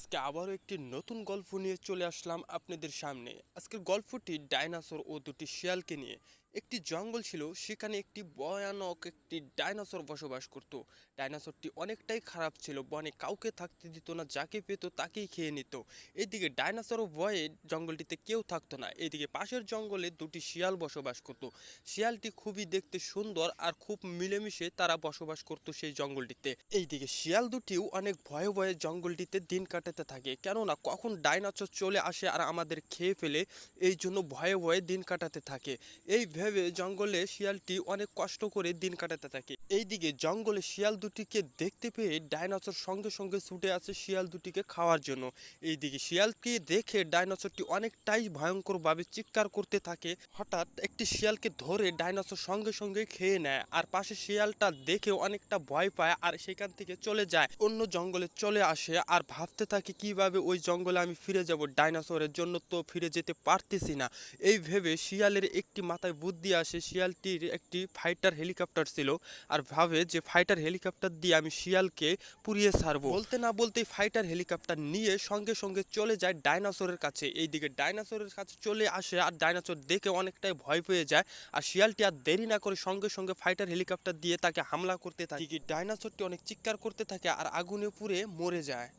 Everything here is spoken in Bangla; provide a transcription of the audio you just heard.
আজকে আবারও একটি নতুন গল্প নিয়ে চলে আসলাম আপনাদের সামনে। আজকের গল্পটি ডাইনোসর ও দুটি শিয়ালকে নিয়ে। একটি জঙ্গল ছিল, সেখানে একটি ভয়ানক একটি ডাইনোসর বসবাস করত। ডাইনোসরটি অনেকটাই খারাপ ছিল, বনে কাউকে থাকতে দিত না, যাকে পেত তাকেই খেয়ে নিত। এদিকে ডাইনোসরও ভয়ে জঙ্গলটিতে কেউ থাকতো না। এদিকে পাশের জঙ্গলে দুটি শিয়াল বসবাস করত। শিয়ালটি খুবই দেখতে সুন্দর আর খুব মিলেমিশে তারা বসবাস করত সেই জঙ্গলটিতে। এইদিকে শিয়াল দুটিও অনেক ভয়ে ভয়ে জঙ্গলটিতে দিন কাটাতে থাকে, কেননা কখন ডাইনোসর চলে আসে আর আমাদের খেয়ে ফেলে, এই জন্য ভয়ে ভয়ে দিন কাটাতে থাকে। এই ভেবে জঙ্গলে শিয়ালটি অনেক কষ্ট করে দিন কাটাতে থাকে। এইদিকে জঙ্গলে শিয়াল দুটিকে দেখতে পেয়ে ডাইনোসর সঙ্গে সঙ্গে ছুটে আসে শিয়াল দুটিকে খাওয়ার জন্য। এইদিকে শিয়ালকে দেখে ডাইনোসরটি অনেকটাই ভয়ঙ্করভাবে চিৎকার করতে থাকে। হঠাৎ একটি শিয়ালকে ধরে ডাইনোসর সঙ্গে সঙ্গে খেয়ে নেয়, আর পাশে শিয়ালটা দেখে অনেকটা ভয় পায় আর সেখান থেকে চলে যায়, অন্য জঙ্গলে চলে আসে আর ভাবতে থাকে কিভাবে ওই জঙ্গলে আমি ফিরে যাব, ডাইনোসরের জন্য তো ফিরে যেতে পারতেছি না। এই ভেবে শিয়ালের একটি মাথায় বুদ্ধি আসে। শিয়ালটির একটি ফাইটার হেলিকপ্টার ছিল, আর ভাবে যে ফাইটার হেলিকপ্টার দিয়ে আমি শিয়ালকে পুড়িয়ে ছাড়বো। বলতে না বলতেই ফাইটার হেলিকপ্টার নিয়ে সঙ্গে সঙ্গে চলে যায় ডাইনোসরের কাছে। এইদিকে ডাইনোসরের কাছে চলে আসে আর ডাইনোসর দেখে অনেকটাই ভয় পেয়ে যায়, আর শিয়ালটি আর দেরি না করে সঙ্গে সঙ্গে ফাইটার হেলিকপ্টার দিয়ে তাকে হামলা করতে থাকে। ডাইনোসরটি অনেক চিৎকার করতে থাকে আর আগুনে পুড়ে মরে যায়।